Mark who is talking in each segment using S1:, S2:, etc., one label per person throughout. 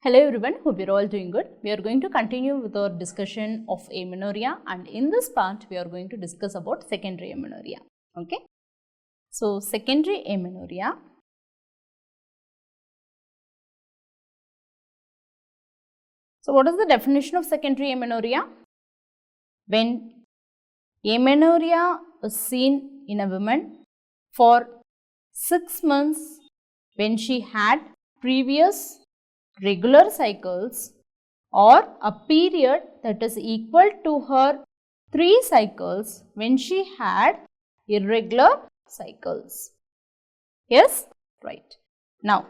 S1: Hello everyone, hope you're all doing good. We are going to continue with our discussion of amenorrhea, and in this part we are going to discuss about secondary amenorrhea. Okay. So secondary amenorrhea. So what is the definition of secondary amenorrhea? When amenorrhea is seen in a woman for 6 months when she had previous regular cycles or a period that is equal to her 3 cycles when she had irregular cycles. Yes, right. Now,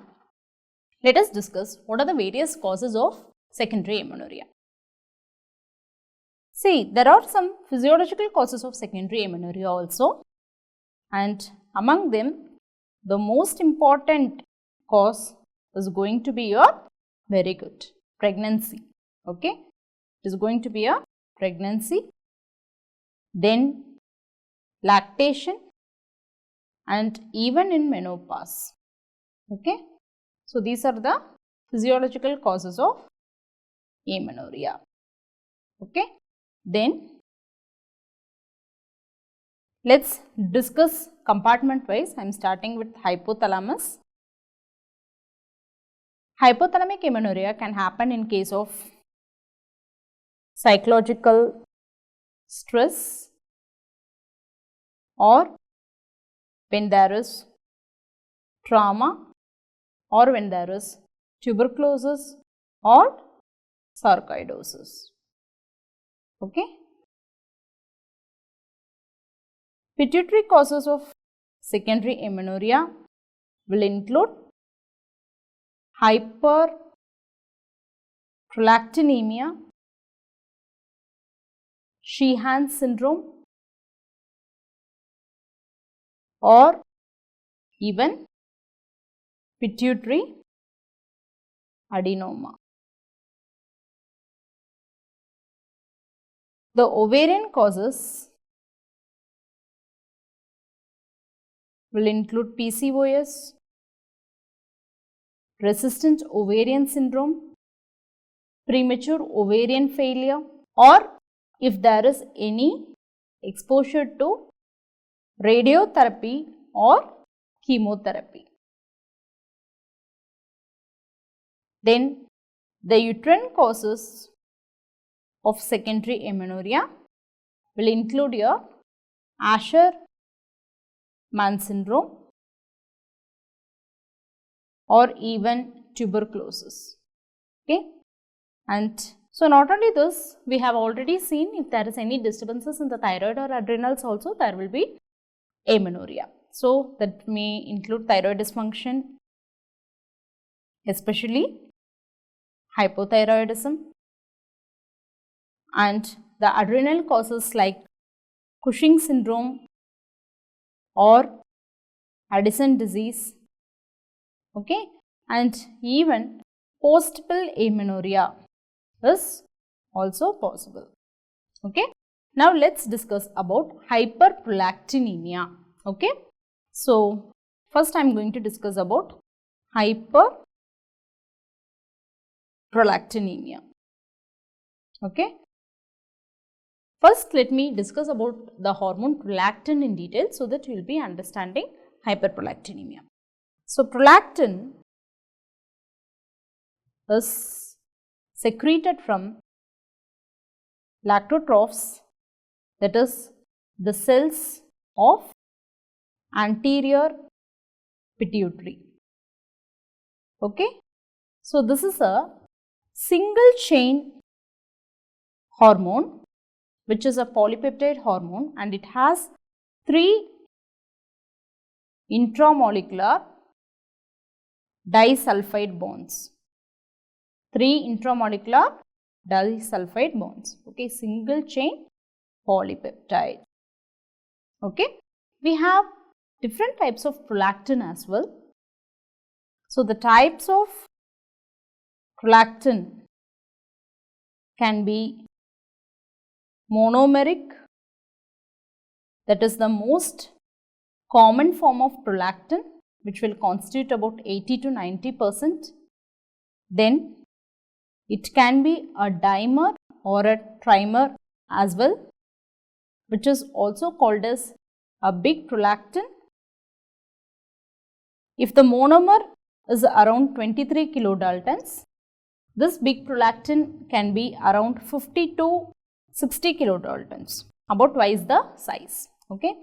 S1: let us discuss what are the various causes of secondary amenorrhea. See, there are some physiological causes of secondary amenorrhea also, and among them the most important cause is going to be your pregnancy. Okay, it is going to be a pregnancy, then lactation, and even in menopause. Okay, so these are the physiological causes of amenorrhea. Okay, then let's discuss compartment wise. I am starting with hypothalamus. Hypothalamic amenorrhea can happen in case of psychological stress or when there is trauma or when there is tuberculosis or sarcoidosis. Okay. Pituitary causes of secondary amenorrhea will include Hyperprolactinemia, Sheehan's syndrome, or even pituitary adenoma. The ovarian causes will include PCOS, resistant ovarian syndrome, premature ovarian failure, or if there is any exposure to radiotherapy or chemotherapy. Then the uterine causes of secondary amenorrhea will include your Asherman syndrome or even tuberculosis. Okay, and so not only this, we have already seen if there is any disturbances in the thyroid or adrenals also, there will be amenorrhea. So that may include thyroid dysfunction, especially hypothyroidism, and the adrenal causes like Cushing syndrome or Addison disease. Okay, and even post-pill amenorrhea is also possible. Okay, now let's discuss about hyperprolactinemia. Okay, so first I am going to discuss about hyperprolactinemia. Okay, first let me discuss about the hormone prolactin in detail so that you will be understanding hyperprolactinemia. So prolactin is secreted from lactotrophs, that is the cells of anterior pituitary. Okay, so this is a single chain hormone which is a polypeptide hormone, and it has 3 intramolecular disulfide bonds. 3 intramolecular disulfide bonds. Okay, single chain polypeptide. Okay, we have different types of prolactin as well. So the types of prolactin can be monomeric, that is the most common form of prolactin, which will constitute about 80 to 90%. Then It can be a dimer or a trimer as well, which is also called as a big prolactin. If the monomer is around 23 kilodaltons, this big prolactin can be around 50 to 60 kilodaltons, about twice the size. Okay.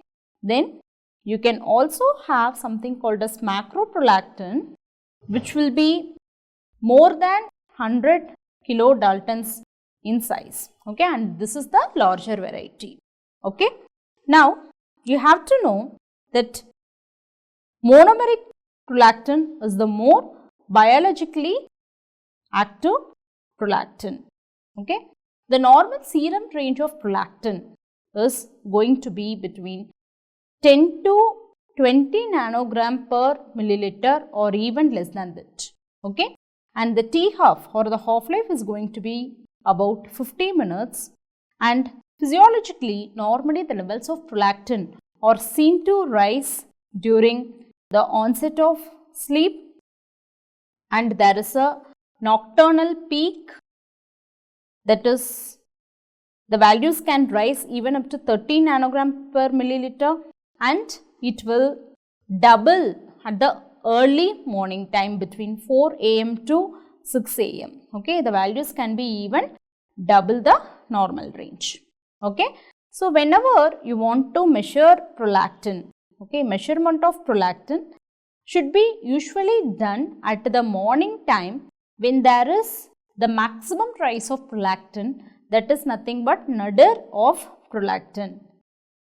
S1: Then you can also have something called as macroprolactin, which will be more than 100 kilodaltons in size. Okay, and this is the larger variety. Okay. Now you have to know that monomeric prolactin is the more biologically active prolactin. Okay. The normal serum range of prolactin is going to be between 10 to 20 nanogram per milliliter or even less than that. Okay. And the T-half or the half-life is going to be about 50 minutes, and physiologically normally the levels of prolactin are seen to rise during the onset of sleep, and there is a nocturnal peak, that is the values can rise even up to 30 nanogram per milliliter, and it will double at the early morning time between 4 AM to 6 AM. Okay, the values can be even double the normal range. Okay, so whenever you want to measure prolactin, okay, measurement of prolactin should be usually done at the morning time when there is the maximum rise of prolactin, that is nothing but nadir of prolactin.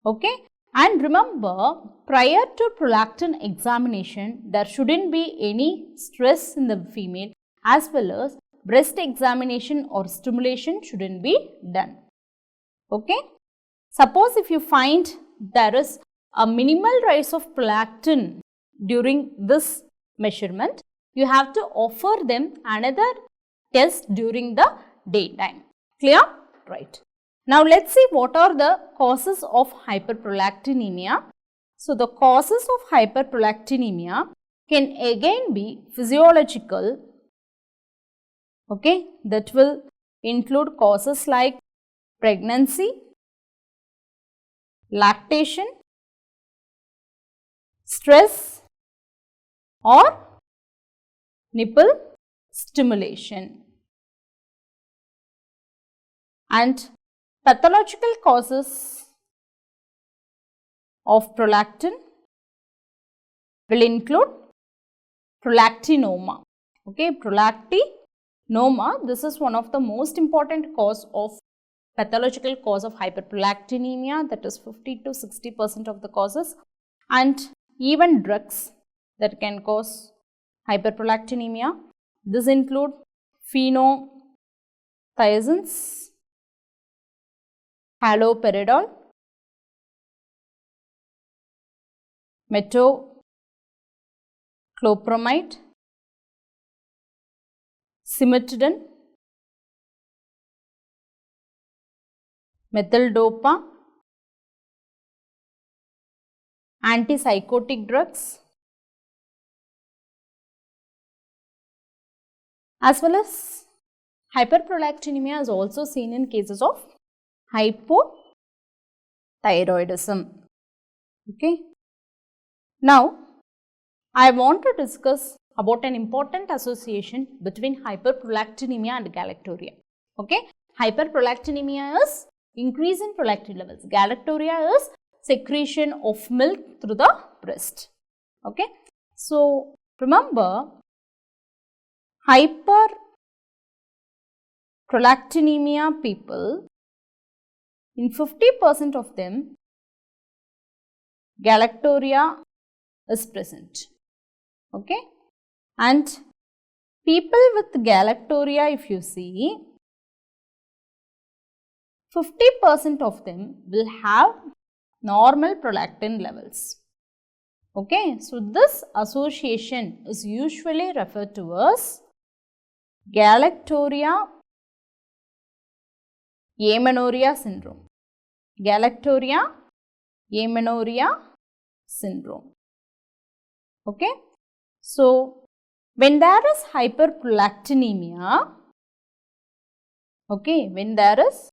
S1: Okay. And remember, prior to prolactin examination, there shouldn't be any stress in the female, as well as breast examination or stimulation shouldn't be done. Okay. Suppose if you find there is a minimal rise of prolactin during this measurement, you have to offer them another test during the daytime. Clear? Right. Now, let's see what are the causes of hyperprolactinemia. So, the causes of hyperprolactinemia can again be physiological. Okay, that will include causes like pregnancy, lactation, stress, or nipple stimulation. And pathological causes of prolactin will include prolactinoma. Okay, prolactinoma, this is one of the most important cause of pathological cause of hyperprolactinemia, that is 50 to 60% of the causes, and even drugs that can cause hyperprolactinemia. This include phenothiazines, haloperidol, metoclopramide, cimetidine, methyldopa, antipsychotic drugs, as well as hyperprolactinemia is also seen in cases of hypothyroidism. Okay. Now, I want to discuss about an important association between hyperprolactinemia and galactorrhea. Okay. Hyperprolactinemia is increase in prolactin levels. Galactorrhea is secretion of milk through the breast. Okay. So, remember, hyperprolactinemia people, in 50% of them, galactorrhea is present. Okay. And people with galactorrhea, if you see, 50% of them will have normal prolactin levels. Okay. So, this association is usually referred to as galactorrhea Amenorrhea syndrome. Galactorrhea Amenorrhea syndrome. Okay. So, when there is hyperprolactinemia, Okay, when there is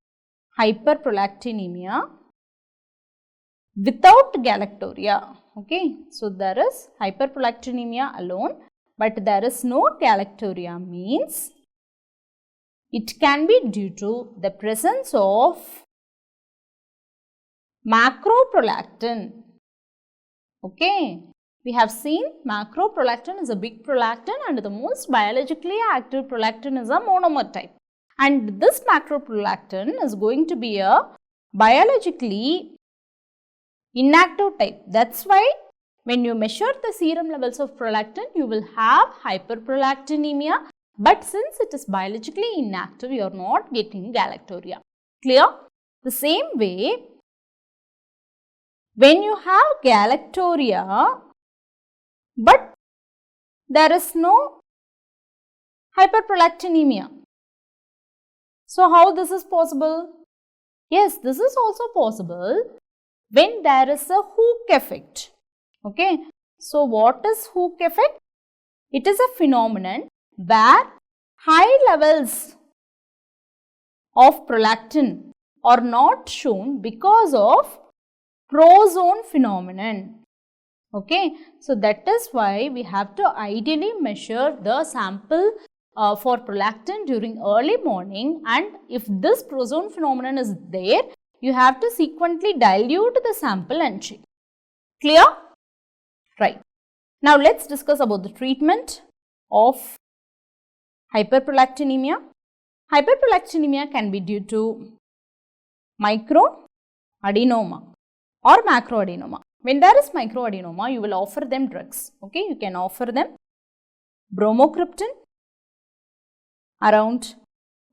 S1: hyperprolactinemia without galactorrhea. Okay, so there is hyperprolactinemia alone, but there is no galactorrhea, means it can be due to the presence of macroprolactin. Okay, we have seen macroprolactin is a big prolactin and the most biologically active prolactin is a monomer type. And this macroprolactin is going to be a biologically inactive type. That's why when you measure the serum levels of prolactin, you will have hyperprolactinemia. But since it is biologically inactive, you are not getting galactorrhea. Clear? The same way, when you have galactorrhea, but there is no hyperprolactinemia. So, how this is possible? Yes, this is also possible when there is a hook effect. Okay. So, what is hook effect? It is a phenomenon where high levels of prolactin are not shown because of prozone phenomenon. Okay. So, that is why we have to ideally measure the sample for prolactin during early morning, and if this prozone phenomenon is there, you have to sequentially dilute the sample and check. Clear? Right. Now, let us discuss about the treatment of hyperprolactinemia. Hyperprolactinemia can be due to microadenoma or macroadenoma. When there is microadenoma, you will offer them drugs. Okay, you can offer them bromocriptine around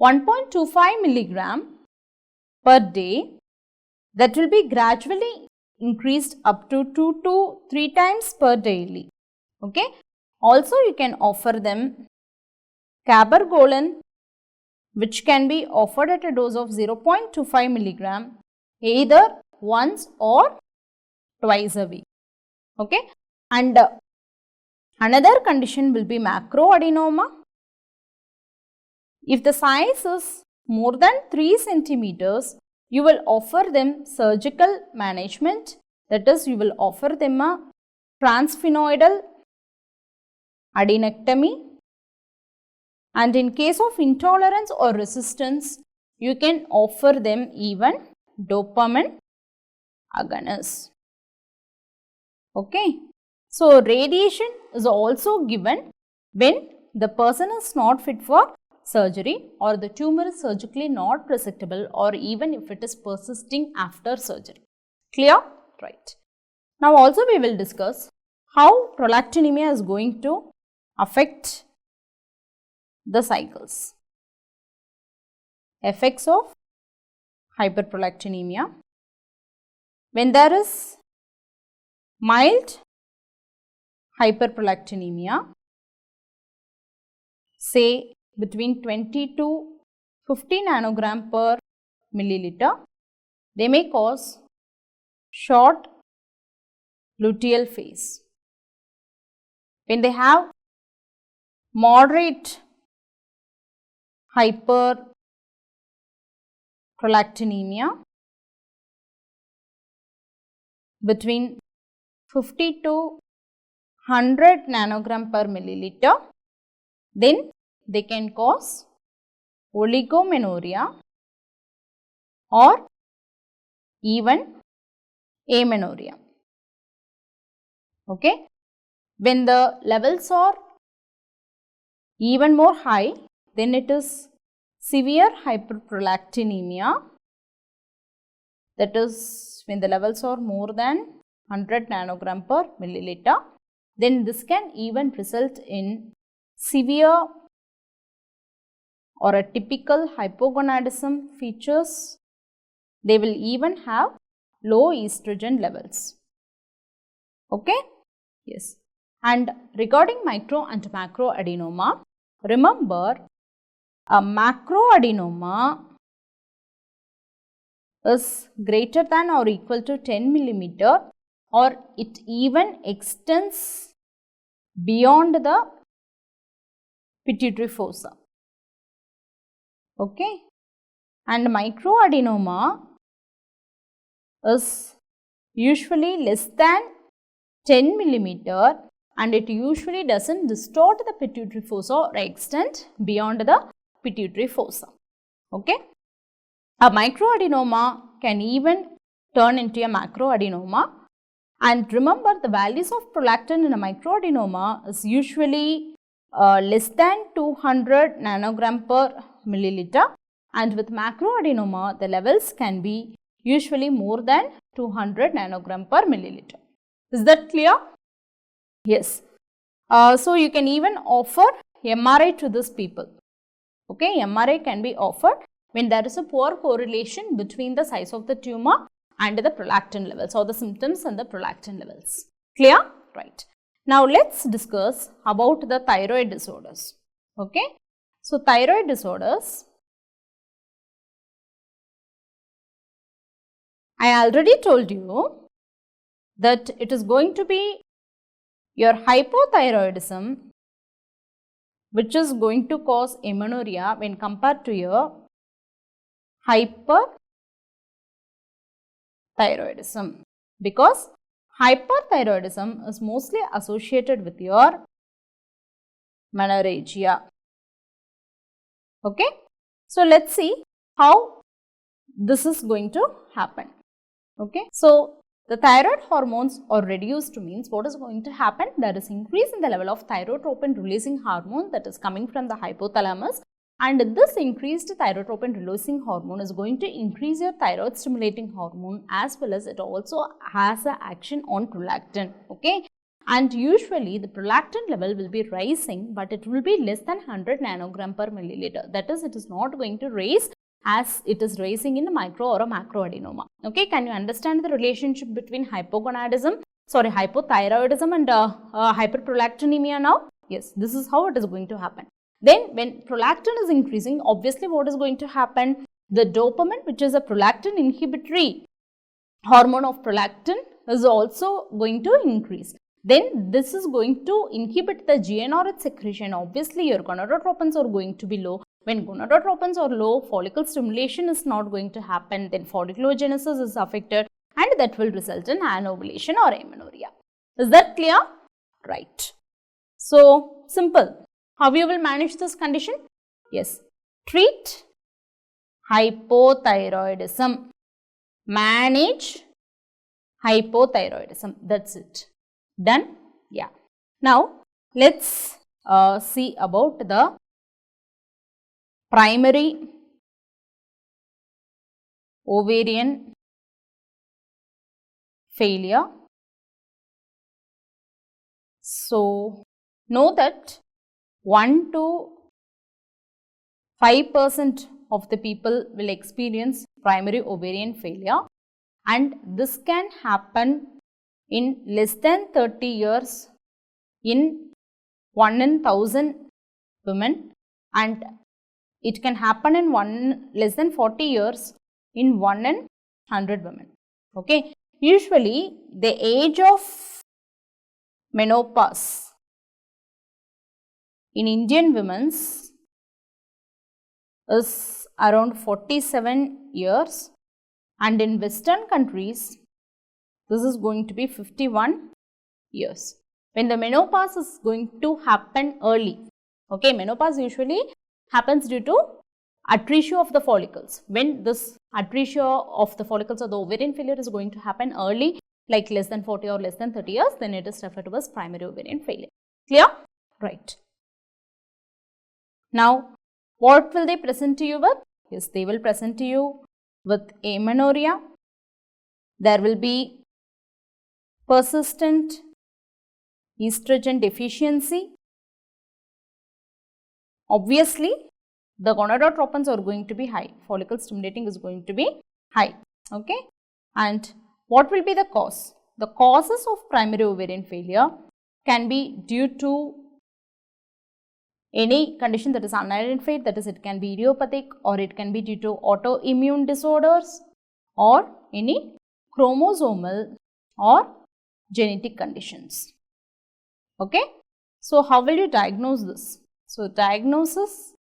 S1: 1.25 milligram per day. That will be gradually increased up to 2 to 3 times per daily. Okay. Also, you can offer them cabergoline, which can be offered at a dose of 0.25 milligram either once or twice a week. Okay. And another condition will be macroadenoma. If the size is more than 3 centimeters, you will offer them surgical management, that is, you will offer them a transsphenoidal adenectomy, and in case of intolerance or resistance, you can offer them even dopamine agonist. Okay. So, radiation is also given when the person is not fit for surgery or the tumor is surgically not resectable, or even if it is persisting after surgery. Clear? Right. Now, also we will discuss how prolactinemia is going to affect the cycles. Effects of hyperprolactinemia. When there is mild hyperprolactinemia, say between 20 to 50 nanogram per milliliter, they may cause short luteal phase. When they have moderate hyperprolactinemia between 50 to 100 nanogram per milliliter, then they can cause oligomenorrhea or even amenorrhea. Okay. When the levels are even more high, then it is severe hyperprolactinemia, that is when the levels are more than 100 nanogram per milliliter, then this can even result in severe or a typical hypogonadism features. They will even have low estrogen levels. Okay? Yes. And regarding micro and macroadenoma, remember, a macroadenoma is greater than or equal to 10 millimeter, or it even extends beyond the pituitary fossa. Okay. and microadenoma is usually less than 10 millimeter, and it usually doesn't distort the pituitary fossa or extend beyond the pituitary fossa. Okay. A microadenoma can even turn into a macroadenoma, and remember the values of prolactin in a microadenoma is usually less than 200 nanogram per milliliter, and with macroadenoma the levels can be usually more than 200 nanogram per milliliter. Is that clear? Yes. So you can even offer MRI to these people. Okay, MRI can be offered when there is a poor correlation between the size of the tumor and the prolactin levels, or the symptoms and the prolactin levels. Clear? Right. Now let's discuss about the thyroid disorders. Okay. So thyroid disorders, I already told you that it is going to be your hypothyroidism which is going to cause amenorrhea when compared to your hyperthyroidism, because hyperthyroidism is mostly associated with your menorrhagia. Okay. So let's see how this is going to happen. Okay. So the thyroid hormones are reduced means what is going to happen? There is increase in the level of thyrotropin releasing hormone that is coming from the hypothalamus, and this increased thyrotropin releasing hormone is going to increase your thyroid stimulating hormone, as well as it also has an action on prolactin. Okay. And usually the prolactin level will be rising, but it will be less than 100 nanogram per milliliter. That is, it is not going to rise as it is raising in a micro or a macroadenoma. Okay, can you understand the relationship between hypothyroidism and hyperprolactinemia now? Yes, this is how it is going to happen. Then when prolactin is increasing, obviously what is going to happen? The dopamine, which is a prolactin inhibitory hormone of prolactin, is also going to increase. Then this is going to inhibit the GnRH secretion. Obviously your gonadotropins are going to be low. When gonadotropins are low, follicle stimulation is not going to happen, then folliculogenesis is affected, and that will result in anovulation or amenorrhea. Is that clear? Right. So simple. How you will manage this condition? Yes. Treat hypothyroidism. Manage hypothyroidism. That's it. Done? Yeah. Now let's see about the primary ovarian failure. So know that 1 to 5% of the people will experience primary ovarian failure, and this can happen in less than 30 years in 1 in 1000 women, and it can happen in less than 40 years in 1 in 100 women. Okay. Usually the age of menopause in Indian women is around 47 years, and in Western countries this is going to be 51 years. When the menopause is going to happen early. Okay, menopause usually happens due to atresia of the follicles. When this atresia of the follicles or the ovarian failure is going to happen early, like less than 40 or less than 30 years, then it is referred to as primary ovarian failure. Clear? Right. Now, what will they present to you with? Yes, they will present to you with amenorrhea. There will be persistent estrogen deficiency. Obviously, the gonadotropins are going to be high. Follicle stimulating is going to be high. Okay. And what will be the cause? The causes of primary ovarian failure can be due to any condition that is unidentified, that is, it can be idiopathic, or it can be due to autoimmune disorders, or any chromosomal or genetic conditions. Okay. So how will you diagnose this? So diagnosis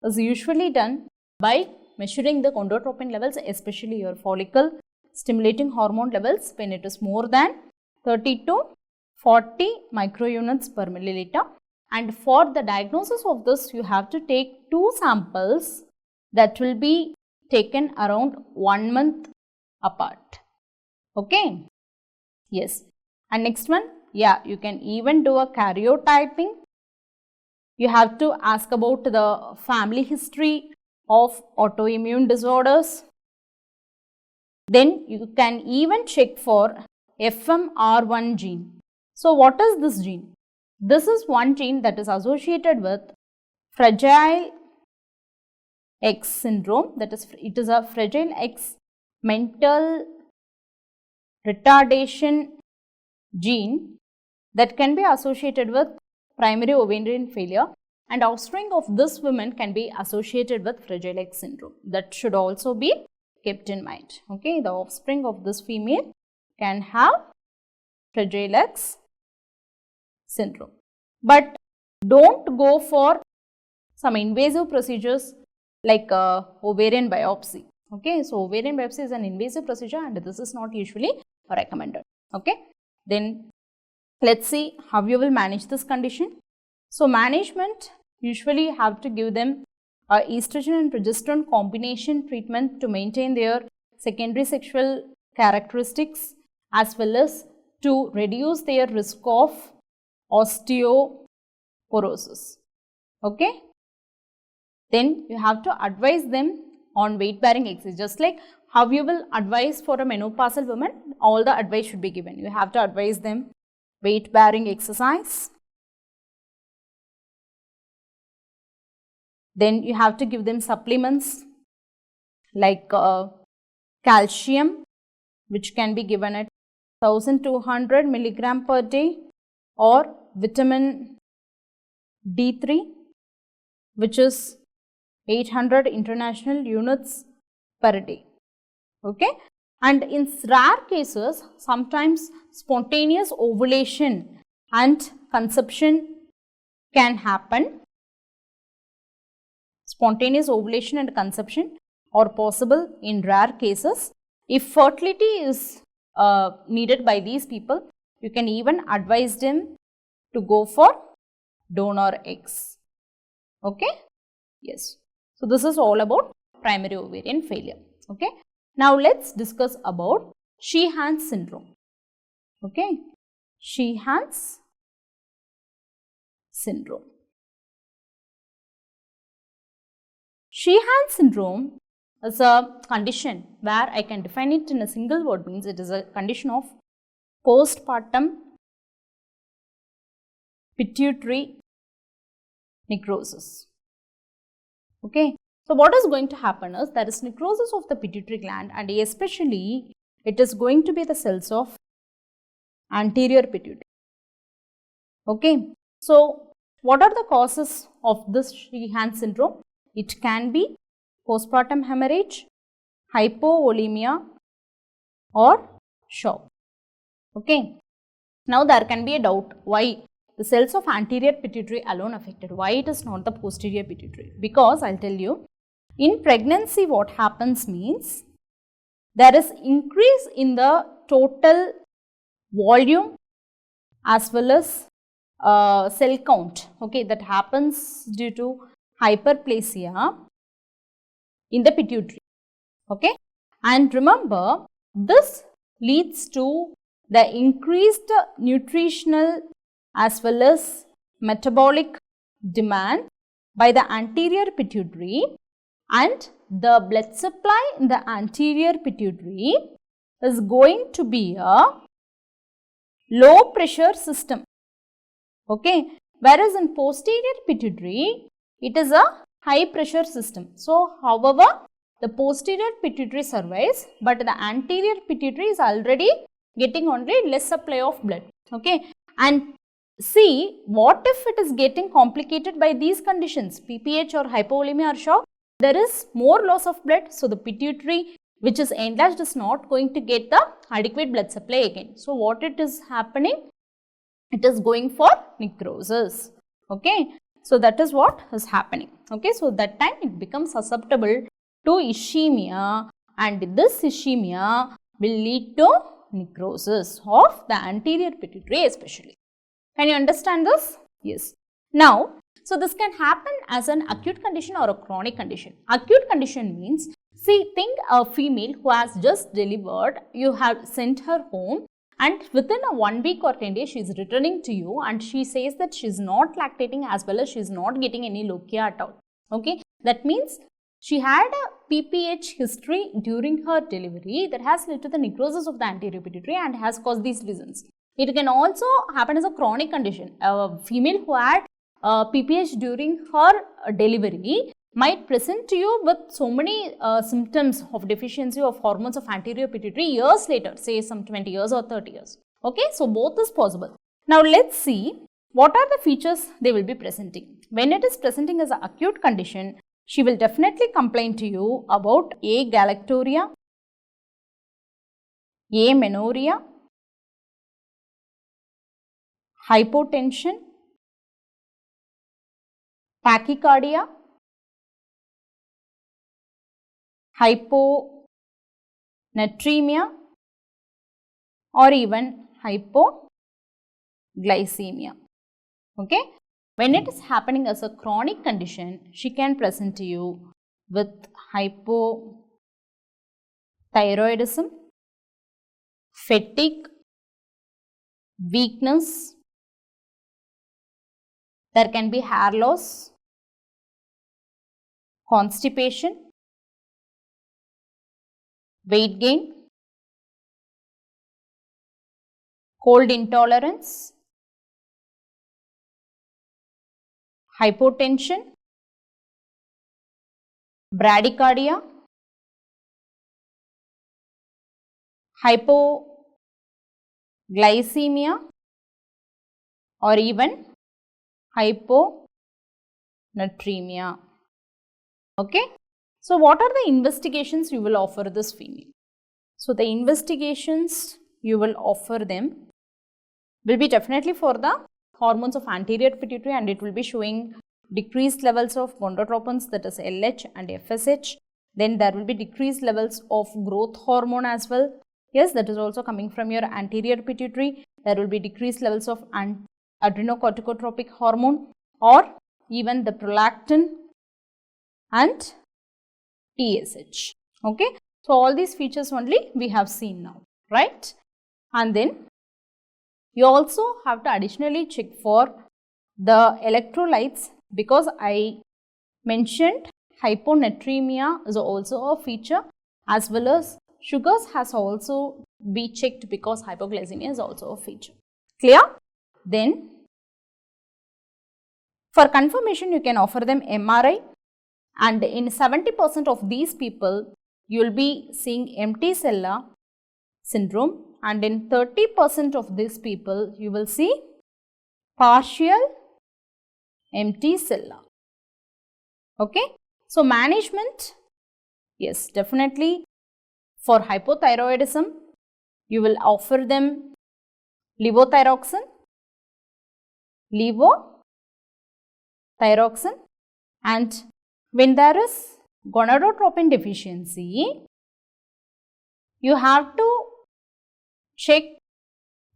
S1: is usually done by measuring the gonadotropin levels, especially your follicle stimulating hormone levels when it is more than 30 to 40 microunits per milliliter. And for the diagnosis of this, you have to take 2 samples that will be taken around 1 month apart. Okay. Yes. And next one, yeah, you can even do a karyotyping. You have to ask about the family history of autoimmune disorders. Then you can even check for FMR1 gene. So what is this gene? This is one gene that is associated with Fragile X syndrome, that is, it is a Fragile X mental retardation gene that can be associated with primary ovarian failure, and offspring of this woman can be associated with Fragile X syndrome. That should also be kept in mind. Okay, the offspring of this female can have Fragile X syndrome. But don't go for some invasive procedures like ovarian biopsy. Okay, so ovarian biopsy is an invasive procedure and this is not usually recommended. Okay, then let's see how you will manage this condition. So management, usually you have to give them estrogen and progesterone combination treatment to maintain their secondary sexual characteristics as well as to reduce their risk of osteoporosis. Okay. Then you have to advise them on weight bearing exercise, just like how you will advise for a menopausal woman, all the advice should be given. You have to advise them weight bearing exercise. Then you have to give them supplements like calcium, which can be given at 1200 milligram per day, or vitamin D3, which is 800 international units per day. Okay, and in rare cases, sometimes spontaneous ovulation and conception can happen. Spontaneous ovulation and conception are possible in rare cases. If fertility is needed by these people, you can even advise them to go for donor eggs. Okay, yes. So this is all about primary ovarian failure. Okay. Now let's discuss about Sheehan's syndrome. Okay, Sheehan's syndrome. Sheehan's syndrome is a condition where I can define it in a single word, means it is a condition of postpartum pituitary necrosis. Okay. So what is going to happen is there is necrosis of the pituitary gland, and especially it is going to be the cells of anterior pituitary. Okay. So what are the causes of this Sheehan syndrome? It can be postpartum hemorrhage, hypovolemia, or shock. Okay. Now there can be a doubt why the cells of anterior pituitary alone affected, why it is not the posterior pituitary? Because I will tell you, in pregnancy what happens means there is increase in the total volume as well as cell count. Okay, that happens due to hyperplasia in the pituitary. Okay, and remember, this leads to the increased nutritional as well as metabolic demand by the anterior pituitary, and the blood supply in the anterior pituitary is going to be a low pressure system. Okay, whereas in posterior pituitary it is a high pressure system. So however, the posterior pituitary survives, but the anterior pituitary is already getting only less supply of blood. Okay, and see, what if it is getting complicated by these conditions, PPH or hypovolemia or shock? There is more loss of blood, so the pituitary which is enlarged is not going to get the adequate blood supply again. So what it is happening? It is going for necrosis. Okay. So that is what is happening. Okay, so that time it becomes susceptible to ischemia, and this ischemia will lead to necrosis of the anterior pituitary especially. Can you understand this? Yes. Now, so this can happen as an acute condition or a chronic condition. Acute condition means, see, think a female who has just delivered, you have sent her home, and within a 1 week or 10 days she is returning to you and she says that she is not lactating as well as she is not getting any lochia at all. Okay, that means she had a PPH history during her delivery that has led to the necrosis of the anterior pituitary and has caused these reasons. It can also happen as a chronic condition. A female who had PPH during her delivery might present to you with so many symptoms of deficiency of hormones of anterior pituitary years later, say some 20 years or 30 years. Okay, so both is possible. Now let's see what are the features they will be presenting. When it is presenting as an acute condition, she will definitely complain to you about A. galactorrhea, Amenorrhea, hypotension, tachycardia, hyponatremia, or even hypoglycemia. Okay. When it is happening as a chronic condition, she can present to you with hypothyroidism, fatigue, weakness, there can be hair loss, constipation, weight gain, cold intolerance, hypotension, bradycardia, hypoglycemia, or even hyponatremia. Okay. So what are the investigations you will offer this female? So the investigations you will offer them will be definitely for the hormones of anterior pituitary, and it will be showing decreased levels of gonadotropins, that is LH and FSH. Then there will be decreased levels of growth hormone as well. Yes, that is also coming from your anterior pituitary. There will be decreased levels of adrenocorticotropic hormone or even the prolactin and TSH. Okay. So all these features only we have seen now, right? And then you also have to additionally check for the electrolytes, because I mentioned hyponatremia is also a feature, as well as sugars has also be checked because hypoglycemia is also a feature. Clear? Then for confirmation you can offer them MRI, and in 70% of these people you will be seeing empty cella syndrome, and in 30% of these people you will see partial empty cella. Okay. So management, yes, definitely for hypothyroidism you will offer them levothyroxine, and when there is gonadotropin deficiency, you have to check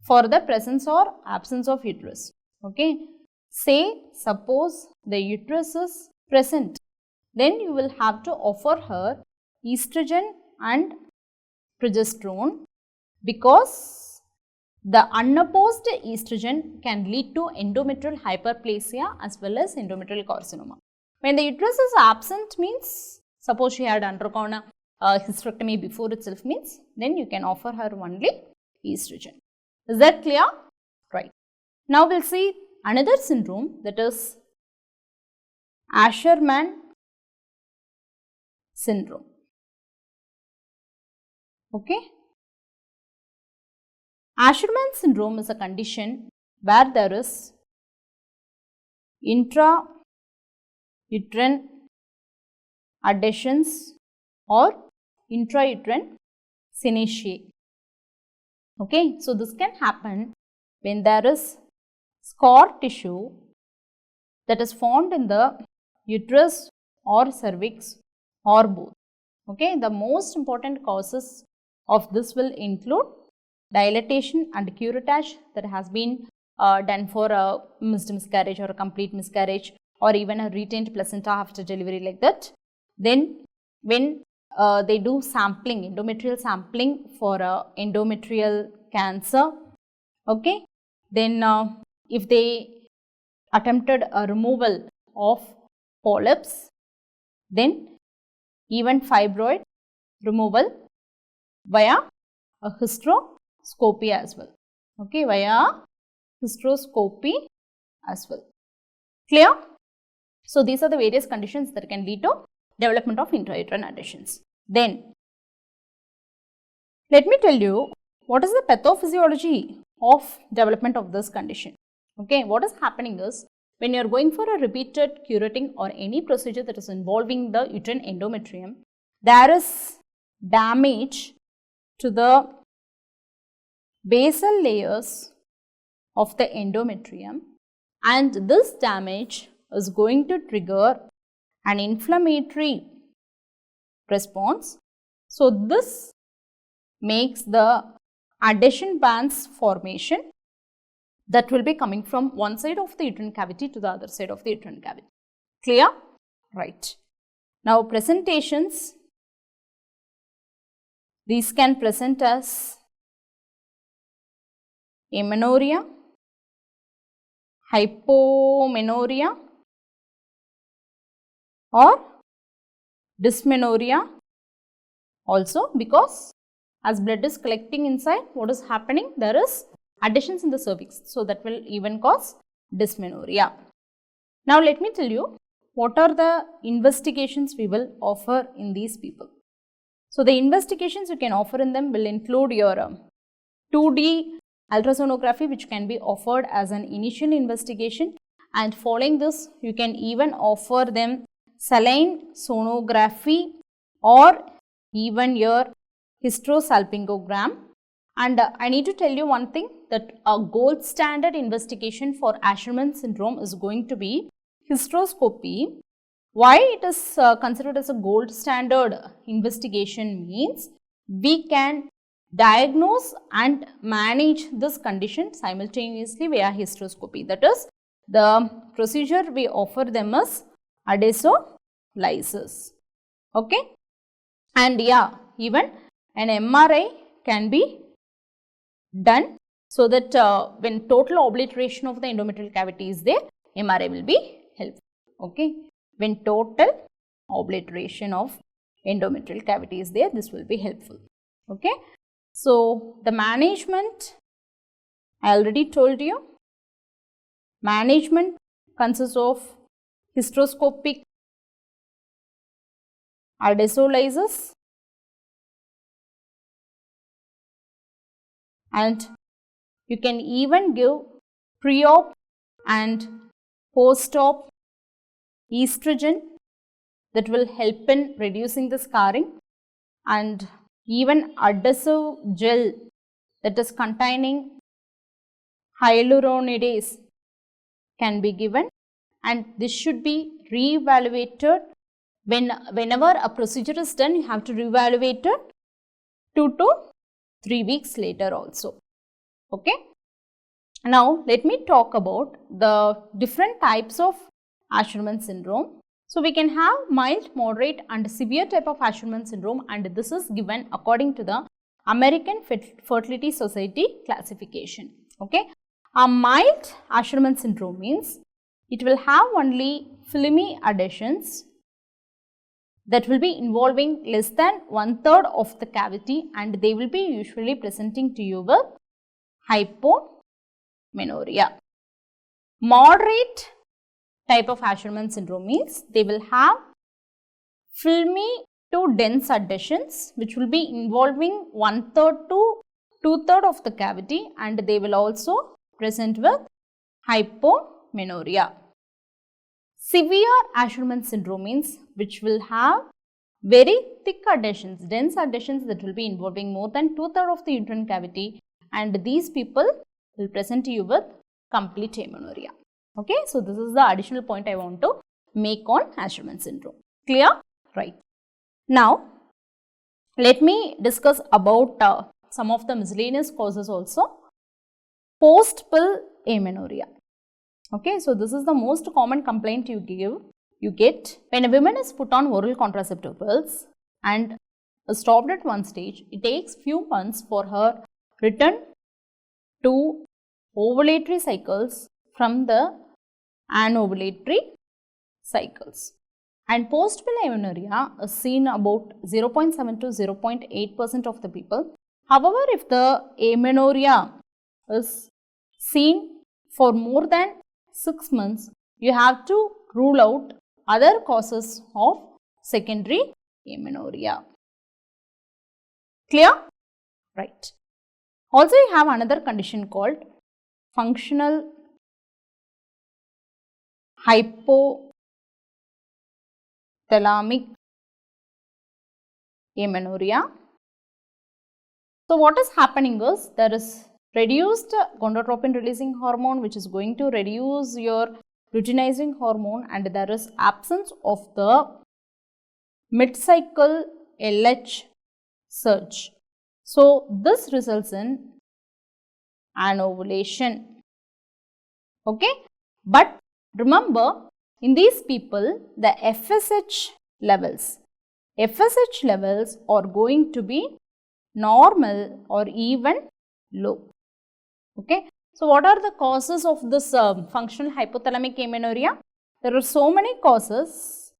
S1: for the presence or absence of uterus. Okay. Say, suppose the uterus is present, then you will have to offer her estrogen and progesterone, because the unopposed estrogen can lead to endometrial hyperplasia as well as endometrial carcinoma. When the uterus is absent means, suppose she had undergone a hysterectomy before itself means, then you can offer her only estrogen. Is that clear? Right. Now we will see another syndrome, that is Asherman syndrome. Okay. Asherman syndrome is a condition where there is intrauterine adhesions or intrauterine synechiae. Okay. So this can happen when there is scar tissue that is formed in the uterus or cervix or both. Okay, the most important causes of this will include dilatation and curettage that has been done for a missed miscarriage or a complete miscarriage, or even a retained placenta after delivery, like that. Then when they do sampling, endometrial sampling for endometrial cancer, okay, then if they attempted a removal of polyps, then even fibroid removal via a hysteroscopy as well. Okay, via hysteroscopy as well. Clear? So these are the various conditions that can lead to development of intrauterine adhesions. Then let me tell you what is the pathophysiology of development of this condition. Okay, what is happening is, when you are going for a repeated curating or any procedure that is involving the uterine endometrium, there is damage to the basal layers of the endometrium, and this damage is going to trigger an inflammatory response. So this makes the adhesion bands formation that will be coming from one side of the uterine cavity to the other side of the uterine cavity. Clear? Right. Now presentations, these can present as amenorrhea, hypomenorrhea, or dysmenorrhea also, because as blood is collecting inside, what is happening? There is adhesions in the cervix, so that will even cause dysmenorrhea. Now let me tell you what are the investigations we will offer in these people. So the investigations you can offer in them will include your 2D ultrasonography, which can be offered as an initial investigation, and following this you can even offer them saline sonography or even your hysterosalpingogram. And I need to tell you one thing, that a gold standard investigation for Asherman syndrome is going to be hysteroscopy. Why it is considered as a gold standard investigation means we can diagnose and manage this condition simultaneously via hysteroscopy. That is, the procedure we offer them is adhesolysis. Okay, and yeah, even an MRI can be done, so that when total obliteration of the endometrial cavity is there, MRI will be helpful. Okay, when total obliteration of endometrial cavity is there, this will be helpful. Okay, so the management, I already told you, management consists of hysteroscopic adhesolysis and you can even give pre-op and post-op estrogen that will help in reducing the scarring, and even adhesive gel that is containing hyaluronidase can be given, and this should be re-evaluated whenever a procedure is done. You have to re-evaluate it 2 to 3 weeks later also. Okay. Now let me talk about the different types of Asherman syndrome. So we can have mild, moderate and severe type of Asherman syndrome, and this is given according to the American Fertility Society classification. Okay. A mild Asherman syndrome means it will have only filmy adhesions that will be involving less than 1/3 of the cavity, and they will be usually presenting to you with hypomenorrhea. Moderate type of Asherman syndrome means they will have filmy to dense adhesions which will be involving 1/3 to 2/3 of the cavity, and they will also present with hypomenorrhea. Severe Asherman syndrome means which will have very thick adhesions, dense adhesions that will be involving more than 2/3 of the uterine cavity, and these people will present to you with complete amenorrhea. Okay, so this is the additional point I want to make on Asherman syndrome. Clear? Right. Now, let me discuss about some of the miscellaneous causes also. Post-pill amenorrhea. Okay, so this is the most common complaint you get when a woman is put on oral contraceptive pills and stopped at one stage. It takes few months for her return to ovulatory cycles from the anovulatory cycles. And post-pill amenorrhea is seen about 0.7 to 0.8% of the people. However, if the amenorrhea is seen for more than 6 months, you have to rule out other causes of secondary amenorrhea. Clear? Right. Also, you have another condition called functional hypothalamic amenorrhea. So, what is happening is there is reduced gonadotropin releasing hormone which is going to reduce your luteinizing hormone, and there is absence of the mid-cycle LH surge. So, this results in anovulation. Okay, but remember, in these people the FSH levels are going to be normal or even low. Okay, so what are the causes of this functional hypothalamic amenorrhea? There are so many causes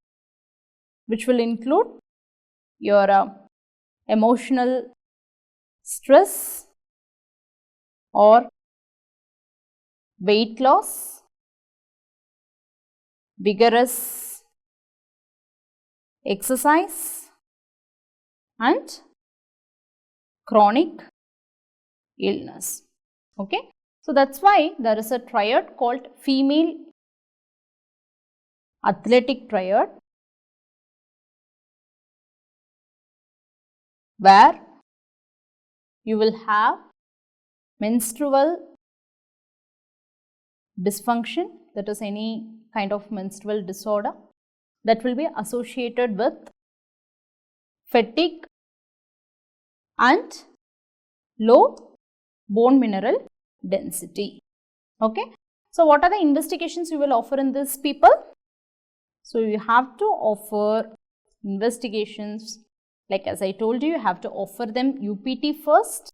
S1: which will include your emotional stress or weight loss, vigorous exercise, and chronic illness. Okay, so that's why there is a triad called female athletic triad, where you will have menstrual dysfunction, that is any kind of menstrual disorder that will be associated with fatigue and low bone mineral density. Okay, so what are the investigations you will offer in these people? So you have to offer investigations, like as I told you have to offer them UPT first,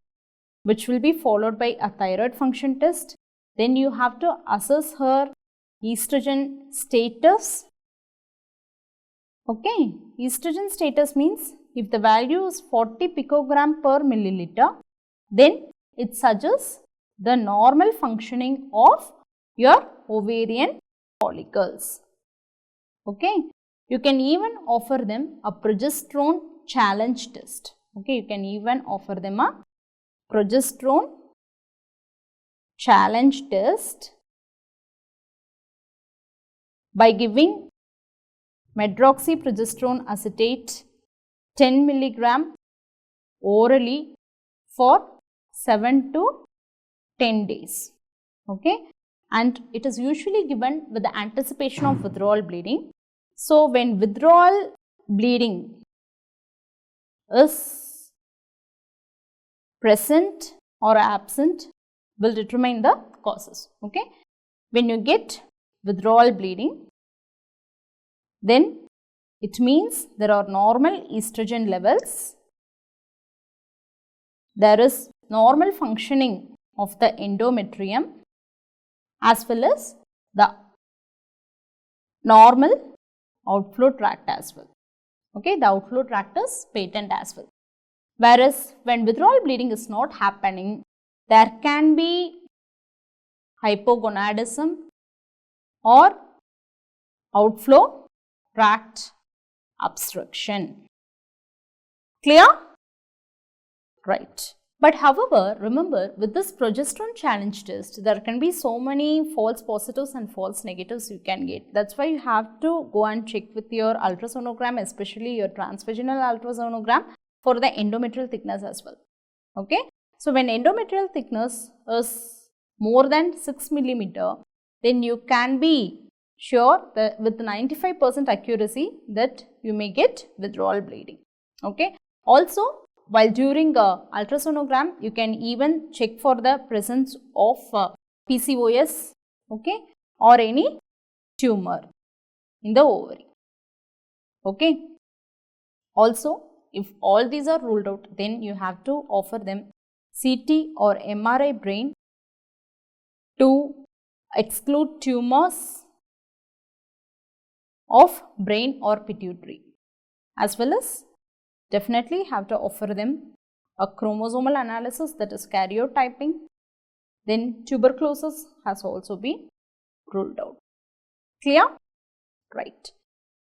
S1: which will be followed by a thyroid function test. Then you have to assess her estrogen status. Okay, estrogen status means if the value is 40 picogram per milliliter, then it suggests the normal functioning of your ovarian follicles. Okay, you can even offer them a progesterone challenge test. Okay, you can even offer them a progesterone challenge test by giving medroxyprogesterone acetate 10 milligram orally for 7 to 10 days. Okay, and it is usually given with the anticipation of withdrawal bleeding. So, when withdrawal bleeding is present or absent will determine the causes. Okay, when you get withdrawal bleeding, then it means there are normal estrogen levels, there is normal functioning of the endometrium as well as the normal outflow tract as well. Okay, the outflow tract is patent as well. Whereas when withdrawal bleeding is not happening, there can be hypogonadism or outflow tract obstruction. Clear? Right. But however, remember, with this progesterone challenge test, there can be so many false positives and false negatives you can get. That's why you have to go and check with your ultrasonogram, especially your transvaginal ultrasonogram, for the endometrial thickness as well. Okay. So, when endometrial thickness is more than 6 millimeter, then you can be sure that with 95% accuracy that you may get withdrawal bleeding. Okay. Also, while during ultrasonogram, you can even check for the presence of PCOS, okay, or any tumor in the ovary. Okay. Also, if all these are ruled out, then you have to offer them CT or MRI brain to exclude tumors of brain or pituitary, as well as definitely have to offer them a chromosomal analysis, that is karyotyping. Then tuberculosis has also been ruled out. Clear? Right.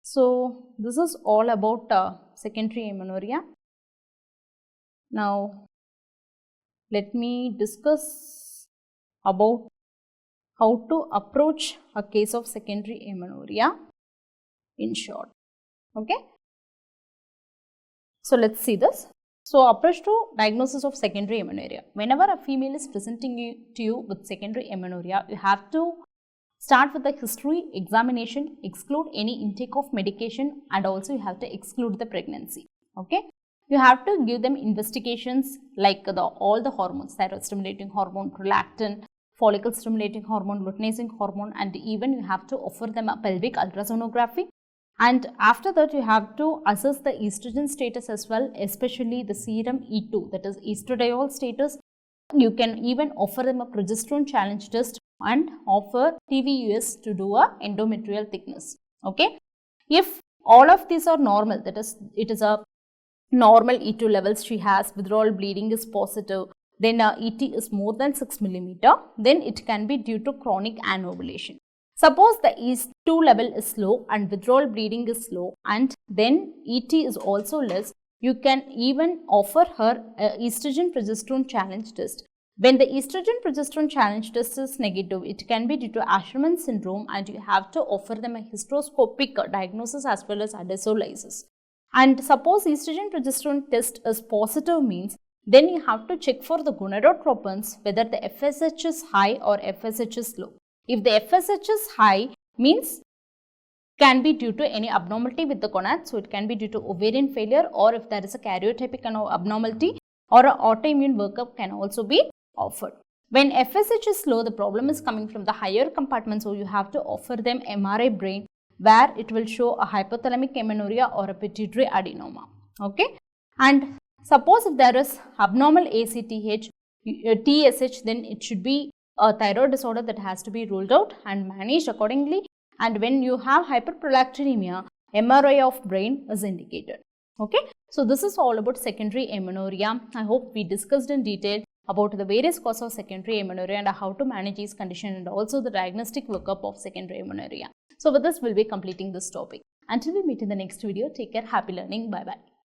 S1: So this is all about secondary amenorrhea. Now let me discuss about how to approach a case of secondary amenorrhea in short. Okay. So let's see this. So approach to diagnosis of secondary amenorrhea. Whenever a female is presenting to you with secondary amenorrhea, you have to start with the history examination, exclude any intake of medication, and also you have to exclude the pregnancy. Okay. You have to give them investigations like all the hormones, thyroid stimulating hormone, prolactin, follicle stimulating hormone, luteinizing hormone, and even you have to offer them a pelvic ultrasonography. And after that, you have to assess the estrogen status as well, especially the serum E2, that is estradiol status. You can even offer them a progesterone challenge test and offer TVUS to do a endometrial thickness. Okay. If all of these are normal, that is, it is a normal E2 levels she has, withdrawal bleeding is positive, then ET is more than 6 millimeter, then it can be due to chronic anovulation. Suppose the E2 level is low and withdrawal bleeding is low, and then ET is also less, you can even offer her estrogen progesterone challenge test. When the estrogen progesterone challenge test is negative, it can be due to Asherman syndrome, and you have to offer them a hysteroscopic diagnosis as well as adenolysis. And suppose estrogen progesterone test is positive, means then you have to check for the gonadotropins whether the FSH is high or FSH is low. If the FSH is high, means can be due to any abnormality with the gonad, so it can be due to ovarian failure, or if there is a karyotypic abnormality or an autoimmune workup can also be offered. When FSH is low, the problem is coming from the higher compartment, so you have to offer them MRI brain where it will show a hypothalamic amenorrhea or a pituitary adenoma. Okay. And suppose if there is abnormal ACTH, TSH, then it should be a thyroid disorder that has to be ruled out and managed accordingly. And when you have hyperprolactinemia, MRI of brain is indicated. Okay. So this is all about secondary amenorrhea. I hope we discussed in detail about the various causes of secondary amenorrhea and how to manage these conditions, and also the diagnostic workup of secondary amenorrhea. So with this, we'll be completing this topic. Until we meet in the next video, take care, happy learning, bye bye.